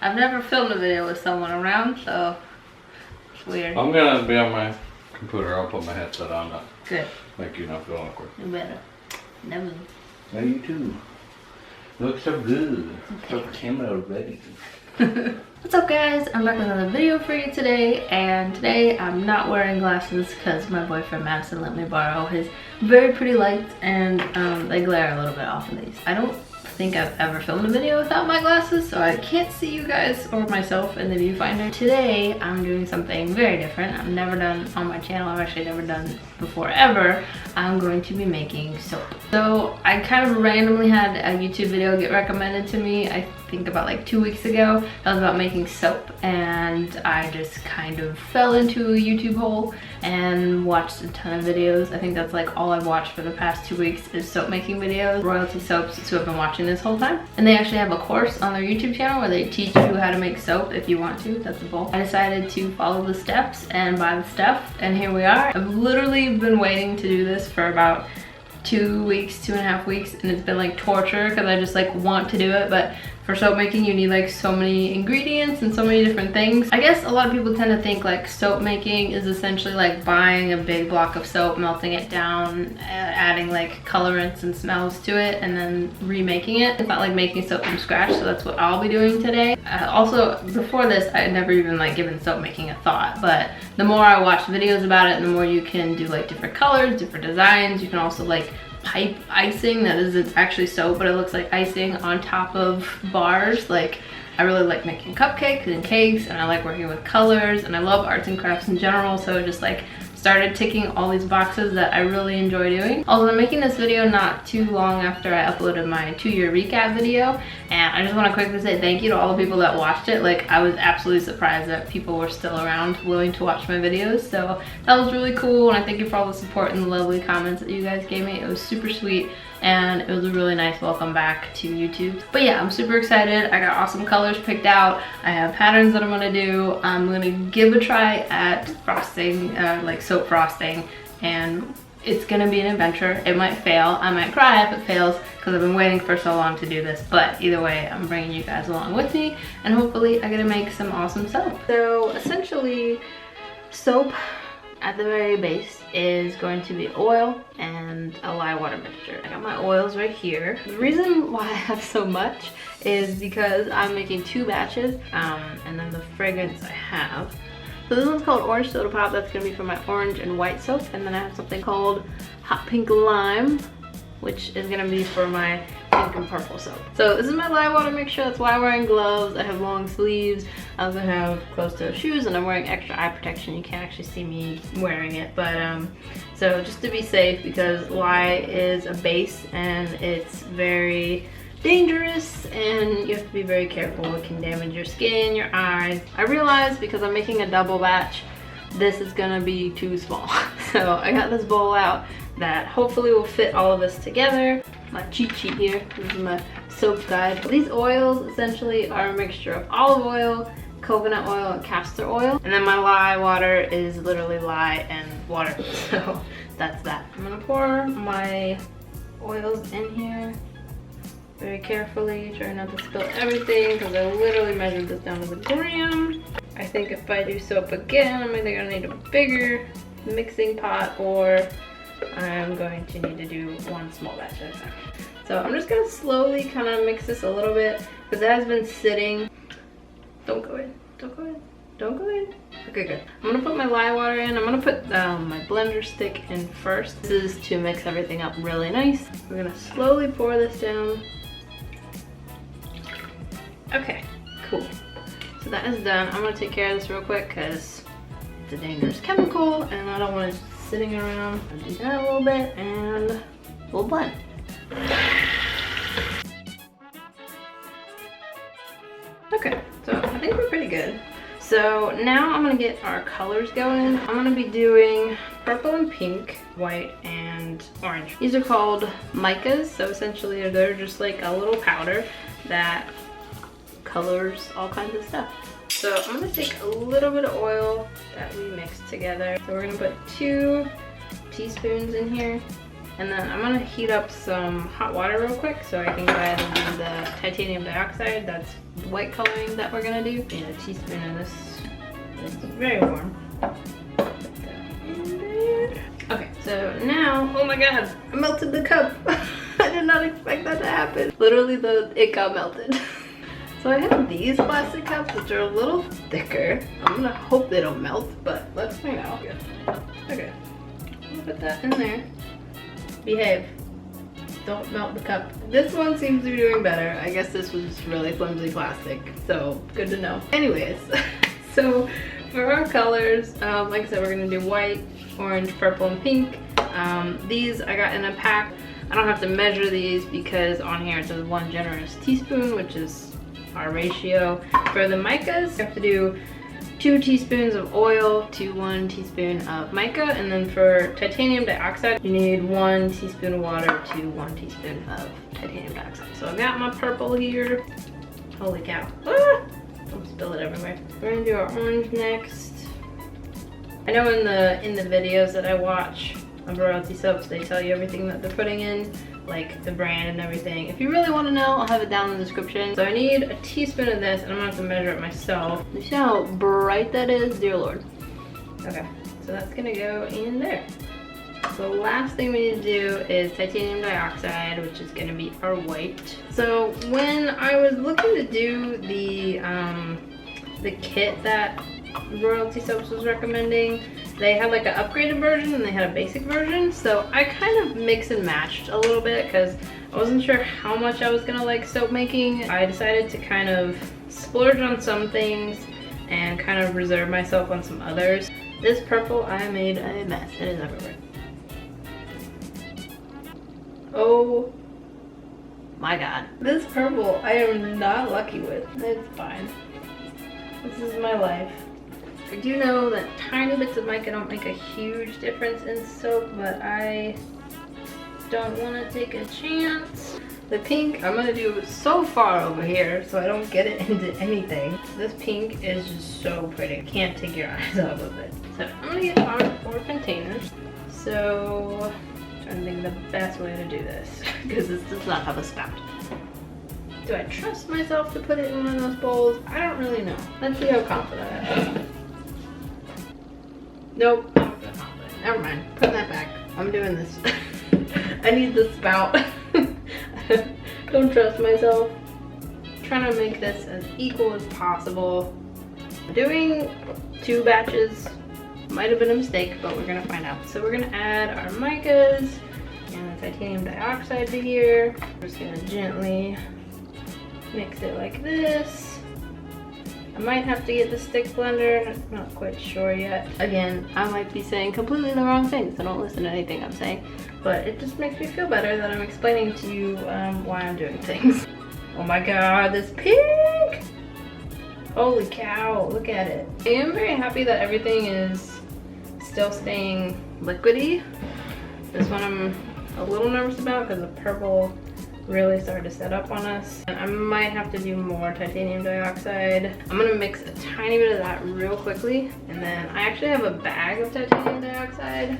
I've never filmed a video with someone around, so it's weird. I'm gonna be on my computer. I'll put my headset on. Good. Make you not feel awkward. You better. Never. Yeah, you too. You look so good. Okay. So camera ready. What's up guys, I'm back with another video for you today, and today I'm not wearing glasses because my boyfriend Madison let me borrow his very pretty lights, and they glare a little bit off of these. I don't think I've ever filmed a video without my glasses, so I can't see you guys or myself in the viewfinder. Today I'm doing something very different. I've never done on my channel. I've actually never done before ever. I'm going to be making soap. So I kind of randomly had a YouTube video get recommended to me, I think about like 2 weeks ago. That was about making soap, and I just kind of fell into a YouTube hole and watched a ton of videos. I think that's like all I've watched for the past 2 weeks is soap making videos. Royalty Soaps is who I've been watching this whole time, and they actually have a course on their YouTube channel where they teach you how to make soap if you want to. That's the goal. I decided to follow the steps and buy the stuff, and here we are. I've literally been waiting to do this for about 2 weeks, 2.5 weeks, and it's been like torture because I just like want to do it. But for soap making you need like so many ingredients and so many different things. I guess a lot of people tend to think like soap making is essentially like buying a big block of soap, melting it down, adding like colorants and smells to it, and then remaking it. It's not like making soap from scratch, so that's what I'll be doing today. Also, before this I had never even like given soap making a thought, but the more I watch videos about it, the more you can do like different colors, different designs. You can also like pipe icing that isn't actually soap, but it looks like icing on top of bars. Like, I really like making cupcakes and cakes, and I like working with colors, and I love arts and crafts in general, so it just like started ticking all these boxes that I really enjoy doing. Also, I'm making this video not too long after I uploaded my 2-year recap video, and I just want to quickly say thank you to all the people that watched it. Like, I was absolutely surprised that people were still around willing to watch my videos, so that was really cool, and I thank you for all the support and the lovely comments that you guys gave me. It was super sweet, and it was a really nice welcome back to YouTube. But yeah, I'm super excited. I got awesome colors picked out. I have patterns that I'm gonna do. I'm gonna give a try at frosting, like soap frosting, and it's gonna be an adventure. It might fail. I might cry if it fails because I've been waiting for so long to do this, but either way, I'm bringing you guys along with me, and hopefully I get to make some awesome soap. So essentially, soap at the very base is going to be oil and a lye water mixture. I got my oils right here. The reason why I have so much is because I'm making 2 batches, and then the fragrance I have. So this one's called Orange Soda Pop. That's gonna be for my orange and white soap. And then I have something called Hot Pink Lime, which is gonna be for my pink and purple soap. So this is my lye water mixture. That's why I'm wearing gloves. I have long sleeves. I also have closed-toe shoes, and I'm wearing extra eye protection. You can't actually see me wearing it, but so just to be safe, because lye is a base and it's very dangerous and you have to be very careful. It can damage your skin, your eyes. I realized because I'm making a double batch, this is gonna be too small. So I got this bowl out that hopefully will fit all of this together. My cheat sheet here, this is my soap guide. These oils essentially are a mixture of olive oil, coconut oil, and castor oil. And then my lye water is literally lye and water. So that's that. I'm gonna pour my oils in here very carefully, try not to spill everything because I literally measured this down to the gram. I think if I do soap again, I'm either gonna need a bigger mixing pot, or I'm going to need to do 1 small batch at a time. So I'm just gonna slowly kind of mix this a little bit because it has been sitting. Don't go in, don't go in, don't go in. Okay, good. I'm gonna put my lye water in. I'm gonna put my blender stick in first. This is to mix everything up really nice. We're gonna slowly pour this down. Okay, cool. So that is done. I'm gonna take care of this real quick because it's a dangerous chemical and I don't want it sitting around. I'll do that a little bit and we'll blend. Okay, so I think we're pretty good. So now I'm gonna get our colors going. I'm gonna be doing purple and pink, white and orange. These are called micas, so essentially they're just like a little powder that colors all kinds of stuff. So I'm gonna take a little bit of oil that we mixed together. So we're gonna put 2 teaspoons in here. And then I'm gonna heat up some hot water real quick so I can go ahead and do the titanium dioxide. That's white coloring that we're gonna do. Need a teaspoon of this. It's very warm. Okay, so now, oh my god, I melted the cup. I did not expect that to happen. Literally, it got melted. So I have these plastic cups, which are a little thicker. I'm gonna hope they don't melt, but let's find out. Okay, I'll put that in there. Behave. Don't melt the cup. This one seems to be doing better. I guess this was really flimsy plastic, so good to know. Anyways, so for our colors, like I said, we're gonna do white, orange, purple, and pink. These I got in a pack. I don't have to measure these because on here it says 1 generous teaspoon, which is our ratio. For the micas, you have to do 2 teaspoons of oil to 1 teaspoon of mica, and then for titanium dioxide, you need 1 teaspoon of water to 1 teaspoon of titanium dioxide. So I've got my purple here. Holy cow. Ah! Don't spill it everywhere. We're gonna do our orange next. I know in the videos that I watch of royalty soaps, they tell you everything that they're putting in, like the brand and everything. If you really want to know, I'll have it down in the description. So I need a teaspoon of this, and I'm gonna have to measure it myself. You see how bright that is? Dear Lord. Okay, so that's gonna go in there. So the last thing we need to do is titanium dioxide, which is gonna be our white. So when I was looking to do the kit that Royalty Soaps was recommending, they had like an upgraded version and they had a basic version. So I kind of mix and matched a little bit because I wasn't sure how much I was gonna like soap making. I decided to kind of splurge on some things and kind of reserve myself on some others. This purple, I made a mess. It is everywhere. Oh my god. This purple I am not lucky with. It's fine. This is my life. I do know that tiny bits of mica don't make a huge difference in soap, but I don't want to take a chance. The pink I'm gonna do so far over here so I don't get it into anything. This pink is just so pretty. Can't take your eyes off of it. So I'm gonna get our 4 containers. So I'm trying to think of the best way to do this because this does not have a spout. Do I trust myself to put it in one of those bowls? I don't really know. Let's see how confident I am. Nope, I don't feel confident. Never mind. Put that back. I'm doing this. I need the spout. Don't trust myself. I'm trying to make this as equal as possible. Doing 2 batches might have been a mistake, but we're gonna find out. So we're gonna add our micas and the titanium dioxide to here. We're just gonna gently mix it like this. I might have to get the stick blender, I'm not quite sure yet. Again, I might be saying completely the wrong things, so don't listen to anything I'm saying. But it just makes me feel better that I'm explaining to you why I'm doing things. Oh my god, this pink! Holy cow, look at it. I am very happy that everything is still staying liquidy. This one I'm a little nervous about because the purple really started to set up on us. And I might have to do more titanium dioxide. I'm gonna mix a tiny bit of that real quickly. And then I actually have a bag of titanium dioxide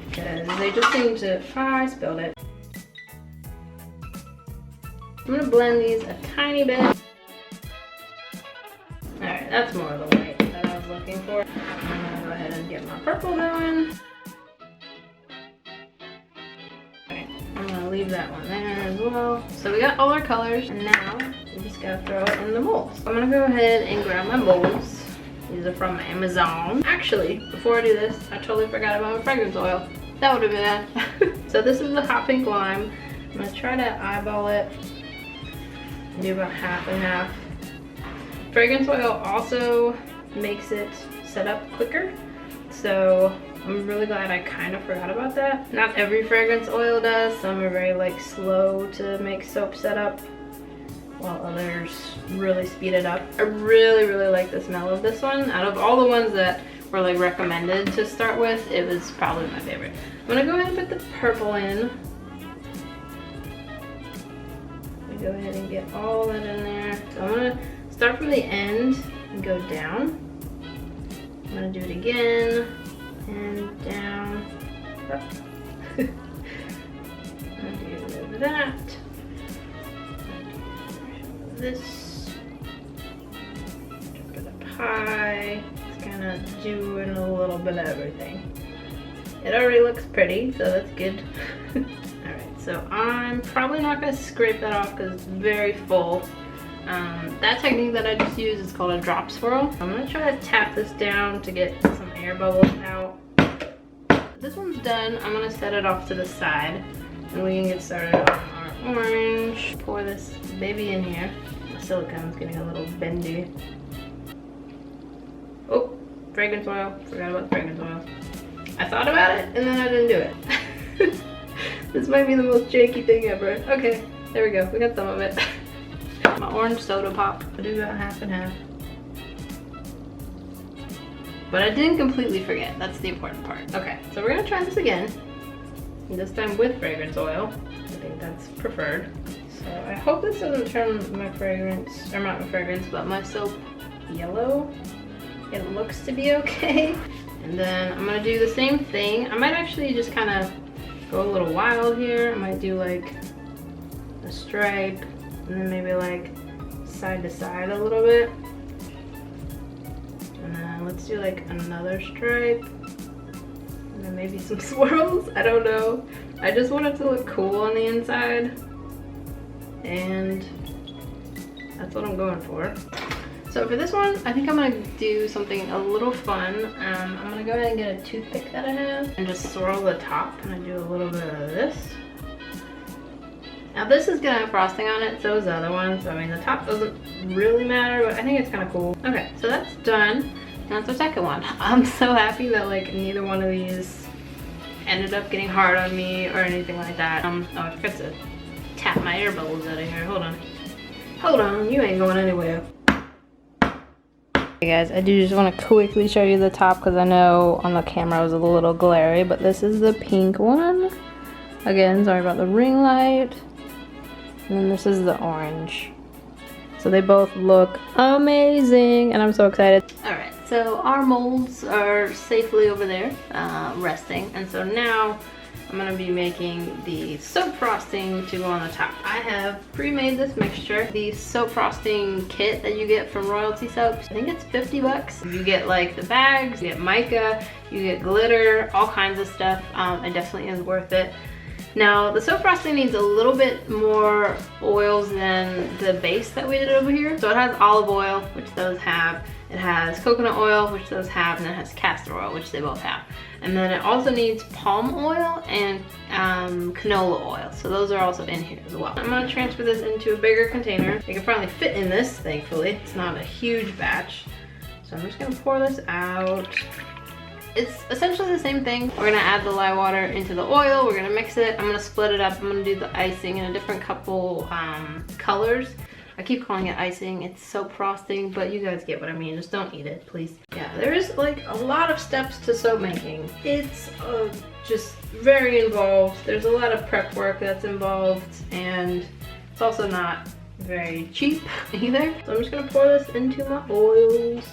because they just seem to, I spilled it. I'm gonna blend these a tiny bit. Alright, that's more of the white that I was looking for. I'm gonna go ahead and get my purple going. I'm gonna leave that one there as well. So we got all our colors, and now we just gotta throw it in the molds. I'm gonna go ahead and grab my molds. These are from Amazon. Actually, before I do this, I totally forgot about my fragrance oil. That would have been bad. So this is the hot pink lime. I'm gonna try to eyeball it. Do about half and half. Fragrance oil also makes it set up quicker. So I'm really glad I kind of forgot about that. Not every fragrance oil does. Some are very like slow to make soap set up, while others really speed it up. I really like the smell of this one. Out of all the ones that were like recommended to start with, it was probably my favorite. I'm gonna go ahead and put the purple in. Go ahead and get all that in there. So I'm gonna start from the end and go down. I'm gonna do it again and down. that. This bit of pie. It's kind of doing a little bit of everything. It already looks pretty, so that's good. Alright, so I'm probably not going to scrape that off because it's very full. That technique that I just used is called a drop swirl. I'm going to try to tap this down to get some air bubbles out. This one's done. I'm going to set it off to the side and we can get started on our orange. Pour this baby in here. The silicone's getting a little bendy. Oh, fragrance oil. Forgot about fragrance oil. I thought about it and then I didn't do it. This might be the most janky thing ever. Okay, there we go. We got some of it. My orange soda pop. I do about half and half. But I didn't completely forget. That's the important part. Okay, so we're gonna try this again. This time with fragrance oil. I think that's preferred. So I hope this doesn't turn my fragrance, or not my fragrance, but my soap yellow. It looks to be okay. And then I'm gonna do the same thing. I might actually just kind of go a little wild here. I might do like a stripe and then maybe like side to side a little bit. And then let's do like another stripe. And then maybe some swirls, I don't know. I just want it to look cool on the inside. And that's what I'm going for. So for this one, I think I'm gonna do something a little fun. I'm gonna go ahead and get a toothpick that I have and just swirl the top. I'm gonna do a little bit of this. Now this is gonna have frosting on it, so is the other one. So I mean, the top doesn't really matter, but I think it's kind of cool. Okay, so that's done. And that's the second one. I'm so happy that like neither one of these ended up getting hard on me or anything like that. Oh, I forgot to tap my air bubbles out of here. Hold on. Hold on, you ain't going anywhere. Hey guys, I do just want to quickly show you the top because I know on the camera it was a little glary, but this is the pink one. Again, sorry about the ring light. And then this is the orange. So they both look amazing and I'm so excited. Alright, so our molds are safely over there, resting. And so now I'm going to be making the soap frosting to go on the top. I have pre-made this mixture. The soap frosting kit that you get from Royalty Soaps, I think it's 50 bucks. You get like the bags, you get mica, you get glitter, all kinds of stuff. It definitely is worth it. Now the soap frosting needs a little bit more oils than the base that we did over here. So it has olive oil, which those have. It has coconut oil, which those have, and then it has castor oil, which they both have. And then it also needs palm oil and canola oil. So those are also in here as well. I'm gonna transfer this into a bigger container. It can finally fit in this, thankfully. It's not a huge batch. So I'm just gonna pour this out. It's essentially the same thing. We're gonna add the lye water into the oil. We're gonna mix it. I'm gonna split it up. I'm gonna do the icing in a different couple colors. I keep calling it icing. It's soap frosting, but you guys get what I mean. Just don't eat it, please. Yeah, there is like a lot of steps to soap making. It's just very involved. There's a lot of prep work that's involved, and it's also not very cheap either. So I'm just gonna pour this into my oils.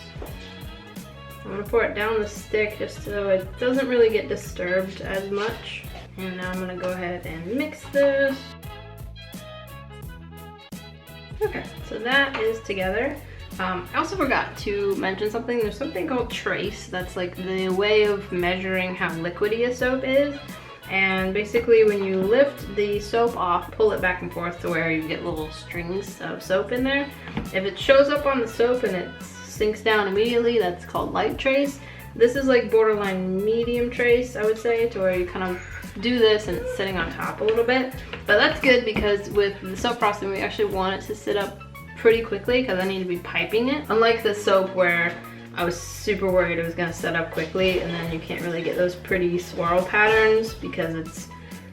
I'm gonna pour it down the stick just so it doesn't really get disturbed as much. And now I'm gonna go ahead and mix this. Okay, so that is together. I also forgot to mention something. There's something called trace. That's like the way of measuring how liquidy a soap is. And basically when you lift the soap off, pull it back and forth to where you get little strings of soap in there. If it shows up on the soap and it sinks down immediately, that's called light trace. This is like borderline medium trace, I would say, to where you kind of do this and it's sitting on top a little bit. But that's good because with the soap frosting, we actually want it to sit up pretty quickly because I need to be piping it. Unlike the soap where I was super worried it was gonna set up quickly and then you can't really get those pretty swirl patterns because it's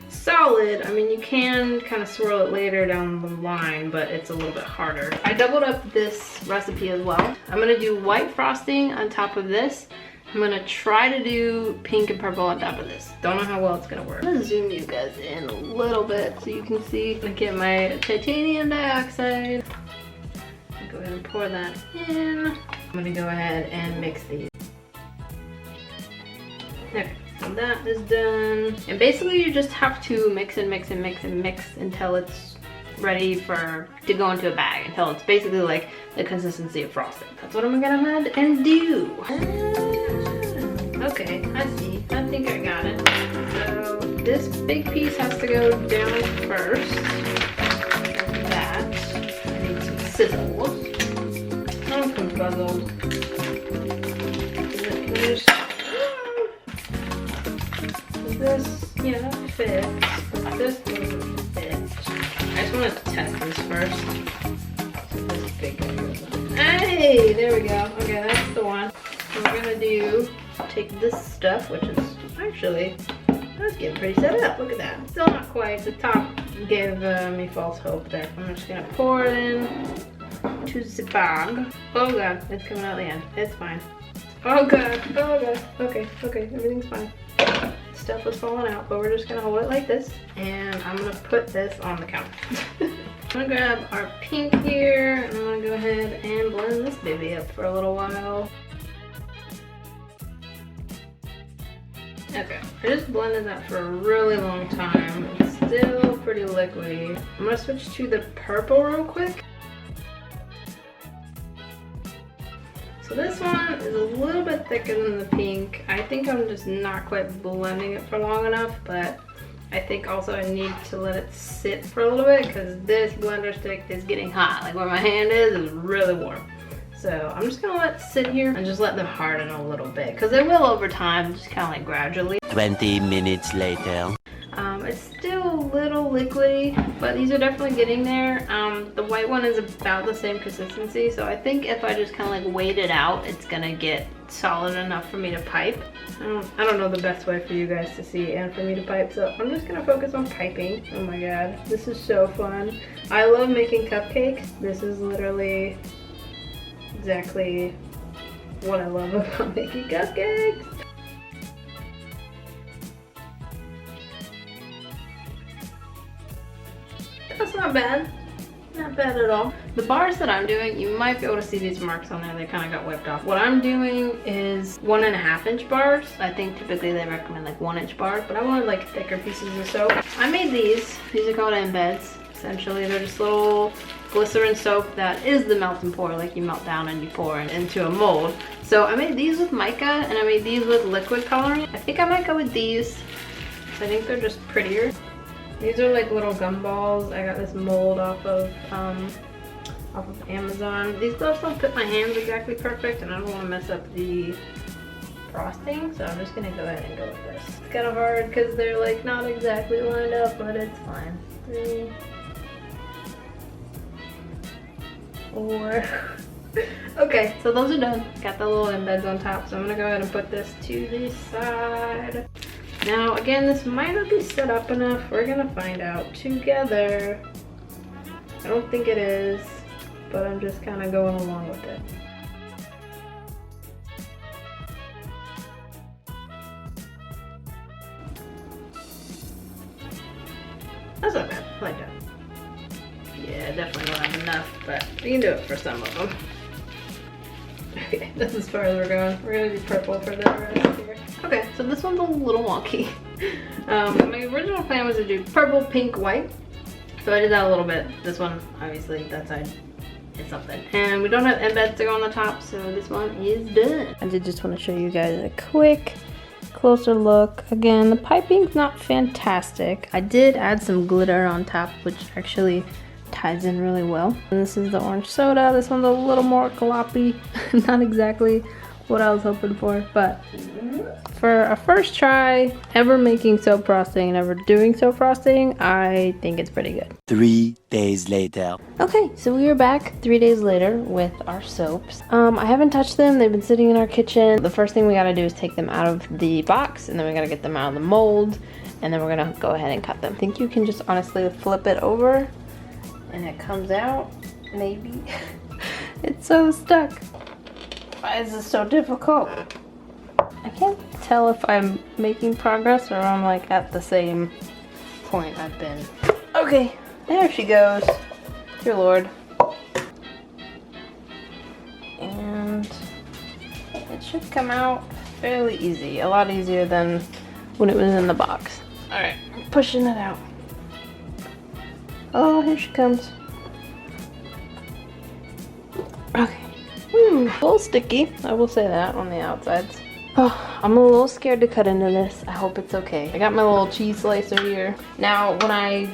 solid. I mean, you can kind of swirl it later down the line, but it's a little bit harder. I doubled up this recipe as well. I'm gonna do white frosting on top of this. I'm gonna try to do pink and purple on top of this. Don't know how well it's gonna work. I'm gonna zoom you guys in a little bit so you can see. I'm gonna get my titanium dioxide. Go ahead and pour that in. I'm gonna go ahead and mix these. Okay, so that is done. And basically you just have to mix and mix and mix and mix until it's ready to go into a bag, until it's basically like the consistency of frosting. That's what I'm gonna ahead and do. Okay, I see. I think I got it. So this big piece has to go down first. Like that. I need some scissors. I'm confuzzled. This, yeah, that fits, but this doesn't fit. I just want to test this first. So this big one goes on. Hey, there we go. Okay, that's the one. So we're gonna take this stuff, which is actually, that's getting pretty set up. Look at that. Still not quite. The top gave me false hope there. I'm just gonna pour it in to the bag. Oh god, it's coming out the end. It's fine. Oh god, oh god. Okay, everything's fine. Stuff was falling out, but we're just gonna hold it like this, and I'm gonna put this on the counter. I'm gonna grab our pink here, and I'm gonna go ahead and blend this baby up for a little while. Okay, I just blended that for a really long time. It's still pretty liquidy. I'm gonna switch to the purple real quick. So this one is a little bit thicker than the pink. I think I'm just not quite blending it for long enough, but I think also I need to let it sit for a little bit because this blender stick is getting hot. Like where my hand is really warm. So I'm just gonna let it sit here and just let them harden a little bit because they will over time, just kind of like gradually. 20 minutes later. It's still a little liquidy, but these are definitely getting there. The white one is about the same consistency, so I think if I just kind of like wait it out, it's gonna get solid enough for me to pipe. I don't know the best way for you guys to see and for me to pipe, so I'm just gonna focus on piping. Oh my god, this is so fun. I love making cupcakes. This is literally exactly what I love about making cupcakes. That's not bad. Not bad at all. The bars that I'm doing, you might be able to see these marks on there. They kind of got wiped off. What I'm doing is 1.5 inch bars. I think typically they recommend like 1 inch bars, but I wanted like thicker pieces of soap. I made these. These are called embeds. Essentially, they're just little glycerin soap that is the melt and pour, like you melt down and you pour it into a mold. So I made these with mica and I made these with liquid colorant. I think I might go with these. I think they're just prettier. These are like little gumballs. I got this mold off of Amazon. These gloves don't fit my hands exactly perfect and I don't want to mess up the frosting, so I'm just gonna go ahead and go with this. It's kind of hard because they're like not exactly lined up, but it's fine. 3, 4. Okay, so those are done. Got the little embeds on top, so I'm gonna go ahead and put this to the side. Now, again, this might not be set up enough. We're gonna find out together. I don't think it is, but I'm just kind of going along with it. That's not bad. I like that. Yeah, definitely don't have enough, but we can do it for some of them. Okay, that's as far as we're going. We're gonna do purple for the rest here. Okay, so this one's a little wonky. My original plan was to do purple, pink, white. So I did that a little bit. This one, obviously, that side is something. And we don't have embeds to go on the top, so this one is done. I did just want to show you guys a quick closer look. Again, the piping's not fantastic. I did add some glitter on top, which actually ties in really well. And this is the orange soda. This one's a little more gloppy. Not exactly what I was hoping for, but for a first try ever making soap frosting and ever doing soap frosting, I think it's pretty good. 3 days later. Okay, so we are back 3 days later with our soaps. I haven't touched them. They've been sitting in our kitchen. The first thing we gotta do is take them out of the box, and then we gotta get them out of the mold, and then we're gonna go ahead and cut them. I think you can just honestly flip it over and it comes out, maybe. It's so stuck. Why is this so difficult? I can't tell if I'm making progress or I'm like at the same point I've been. Okay, there she goes. Dear Lord. And it should come out fairly easy. A lot easier than when it was in the box. All right, pushing it out. Oh, here she comes. Okay. A little sticky, I will say that, on the outsides. Oh, I'm a little scared to cut into this. I hope it's okay. I got my little cheese slicer here. Now, when I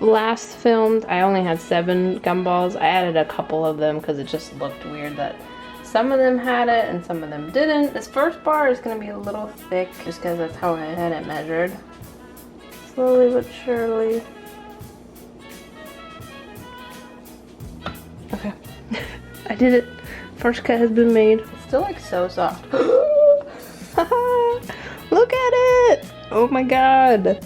last filmed, I only had 7 gumballs. I added a couple of them because it just looked weird that some of them had it and some of them didn't. This first bar is going to be a little thick just because that's how I had it measured. Slowly but surely. Okay. I did it. First cut has been made. It's still like so soft. Look at it! Oh my god.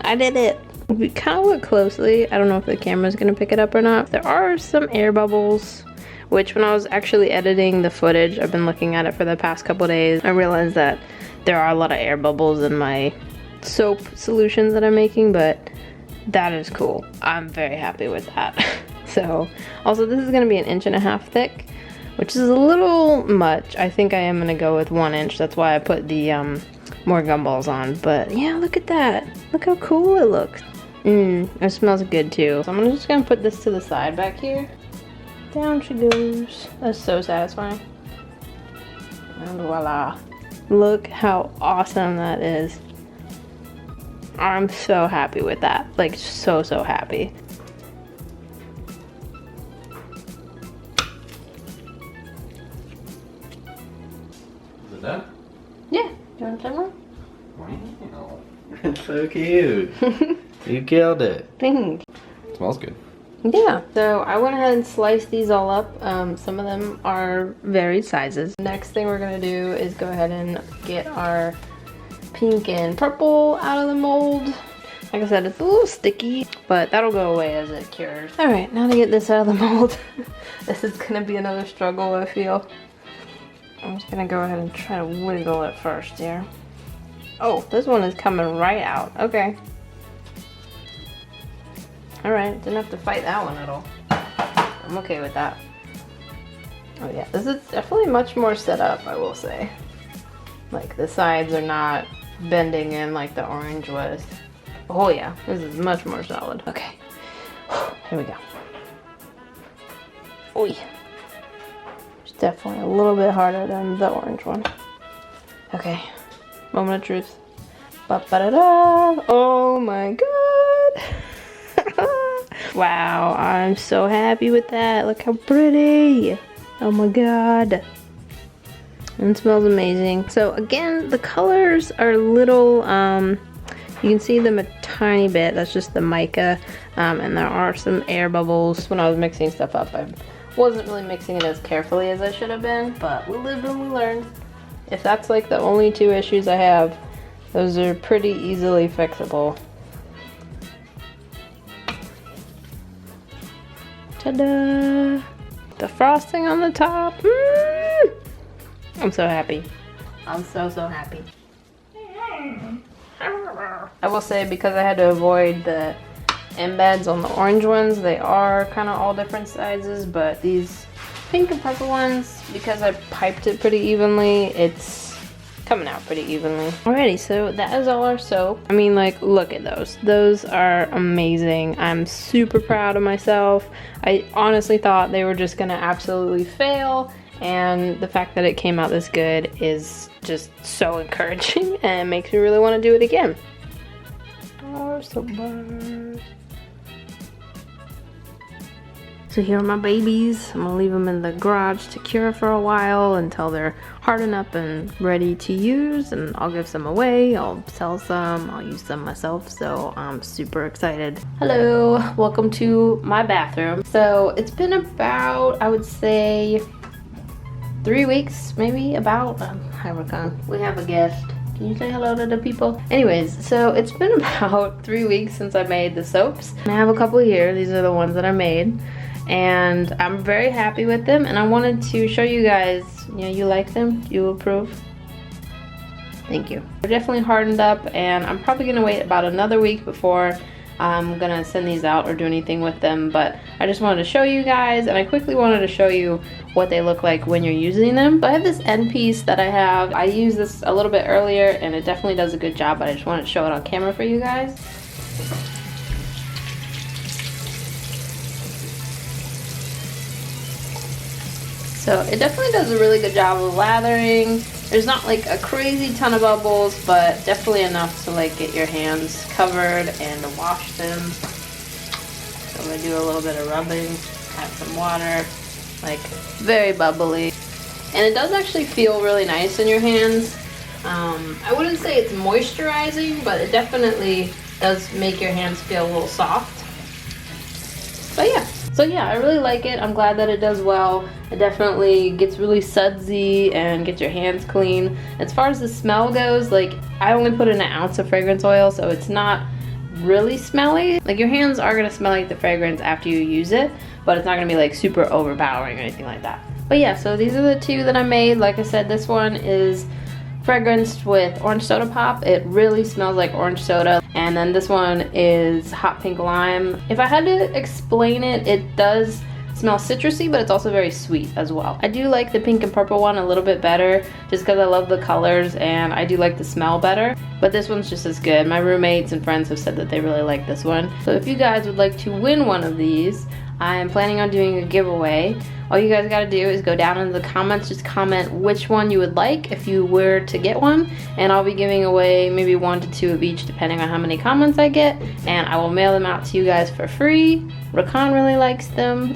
I did it. If you kind of look closely, I don't know if the camera's gonna pick it up or not. There are some air bubbles, which when I was actually editing the footage, I've been looking at it for the past couple days, I realized that there are a lot of air bubbles in my soap solutions that I'm making, but that is cool. I'm very happy with that. So, also this is gonna be 1.5 inches thick, which is a little much. I think I am gonna go with 1 inch. That's why I put the more gumballs on. But yeah, look at that. Look how cool it looks. It smells good too. So I'm just gonna put this to the side back here. Down she goes. That's so satisfying. And voila. Look how awesome that is. I'm so happy with that. Like so happy. Done? Yeah. Do you want to try one? Wow. It's so cute. You killed it. Thanks. Smells good. Yeah, so I went ahead and sliced these all up. Some of them are varied sizes. Next thing we're gonna do is go ahead and get our pink and purple out of the mold. Like I said, it's a little sticky, but that'll go away as it cures. All right, now to get this out of the mold. This is gonna be another struggle, I feel. I'm just gonna go ahead and try to wiggle it first here. Oh, this one is coming right out. Okay. Alright, didn't have to fight that one at all. I'm okay with that. Oh yeah, this is definitely much more set up, I will say. Like, the sides are not bending in like the orange was. Oh yeah, this is much more solid. Okay, here we go. Oi. It's definitely a little bit harder than the orange one. Okay, moment of truth. Ba-ba-da-da. Oh my god! Wow, I'm so happy with that. Look how pretty. Oh my god. And it smells amazing. So again, the colors are little, you can see them a tiny bit. That's just the mica. And there are some air bubbles. When I was mixing stuff up, I wasn't really mixing it as carefully as I should have been, but we live and we learn. If that's like the only 2 issues I have, those are pretty easily fixable. Ta-da! The frosting on the top. I'm so happy. I'm so happy. I will say, because I had to avoid the embeds on the orange ones, they are kind of all different sizes, but these pink and purple ones, because I piped it pretty evenly, it's coming out pretty evenly. Alrighty, so that is all our soap. I mean, like, look at those. Those are amazing. I'm super proud of myself. I honestly thought they were just gonna absolutely fail, and the fact that it came out this good is just so encouraging and makes me really want to do it again. Oh, soap bars. So here are my babies. I'm gonna leave them in the garage to cure for a while until they're hardened up and ready to use, and I'll give some away, I'll sell some, I'll use some myself, so I'm super excited. Hello, welcome to my bathroom. So it's been about, I would say, 3 weeks, maybe, about. Hi, Rakan. We have a guest. Can you say hello to the people? Anyways, so it's been about 3 weeks since I made the soaps. I have a couple here. These are the ones that I made. And I'm very happy with them, and I wanted to show you guys, you know, you like them? You approve? Thank you. They're definitely hardened up, and I'm probably gonna wait about another week before I'm gonna send these out or do anything with them, but I just wanted to show you guys, and I quickly wanted to show you what they look like when you're using them. So I have this end piece that I have. I used this a little bit earlier and it definitely does a good job, but I just wanted to show it on camera for you guys. So it definitely does a really good job of lathering. There's not like a crazy ton of bubbles, but definitely enough to like get your hands covered and to wash them. So I'm gonna do a little bit of rubbing, add some water, like very bubbly. And it does actually feel really nice in your hands. I wouldn't say it's moisturizing, but it definitely does make your hands feel a little soft. But yeah. So yeah, I really like it. I'm glad that it does well. It definitely gets really sudsy and gets your hands clean. As far as the smell goes, like I only put in an ounce of fragrance oil, so it's not really smelly. Like your hands are gonna smell like the fragrance after you use it, but it's not gonna be like super overpowering or anything like that. But yeah, so these are the two that I made. Like I said, this one is fragranced with orange soda pop. It really smells like orange soda. And then this one is hot pink lime. If I had to explain it, it does smell citrusy, but it's also very sweet as well. I do like the pink and purple one a little bit better just because I love the colors and I do like the smell better, but this one's just as good. My roommates and friends have said that they really like this one. So if you guys would like to win one of these, I am planning on doing a giveaway. All you guys gotta do is go down into the comments, just comment which one you would like if you were to get one, and I'll be giving away maybe 1 to 2 of each depending on how many comments I get, and I will mail them out to you guys for free. Rakan really likes them.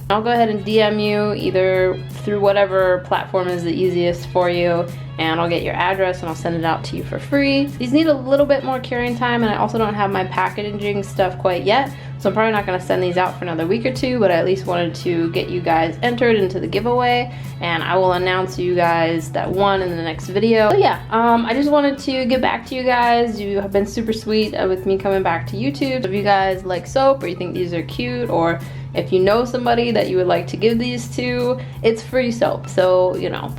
I'll go ahead and DM you either through whatever platform is the easiest for you, and I'll get your address and I'll send it out to you for free. These need a little bit more carrying time, and I also don't have my packaging stuff quite yet, so I'm probably not going to send these out for another week or two, but I at least wanted to get you guys entered into the giveaway, and I will announce you guys that won in the next video. So yeah, I just wanted to get back to you guys. You have been super sweet with me coming back to YouTube. If you guys like soap or you think these are cute, or if you know somebody that you would like to give these to, it's free soap, so you know.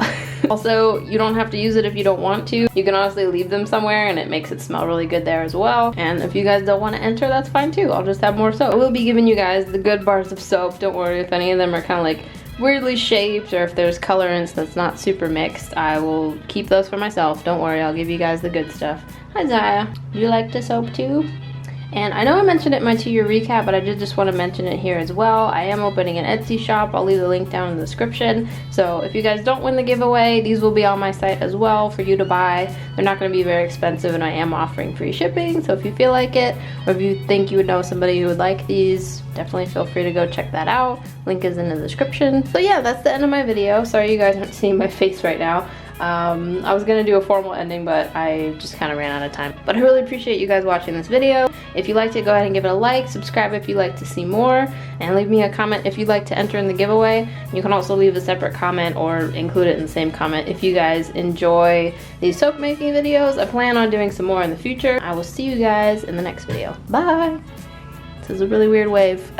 Also, you don't have to use it if you don't want to. You can honestly leave them somewhere and it makes it smell really good there as well. And if you guys don't want to enter, that's fine too. I'll just have more soap. I will be giving you guys the good bars of soap. Don't worry if any of them are kind of like weirdly shaped, or if there's colorants that's not super mixed, I will keep those for myself. Don't worry, I'll give you guys the good stuff. Hi Zaya, you like the soap too? And I know I mentioned it in my 2-year recap, but I did just want to mention it here as well. I am opening an Etsy shop. I'll leave the link down in the description. So if you guys don't win the giveaway, these will be on my site as well for you to buy. They're not going to be very expensive, and I am offering free shipping. So if you feel like it, or if you think you would know somebody who would like these, definitely feel free to go check that out. Link is in the description. So yeah, that's the end of my video. Sorry you guys aren't seeing my face right now. I was gonna do a formal ending, but I just kind of ran out of time. But I really appreciate you guys watching this video. If you liked it, go ahead and give it a like, subscribe if you'd like to see more, and leave me a comment if you'd like to enter in the giveaway. You can also leave a separate comment or include it in the same comment if you guys enjoy these soap making videos. I plan on doing some more in the future. I will see you guys in the next video. Bye! This is a really weird wave.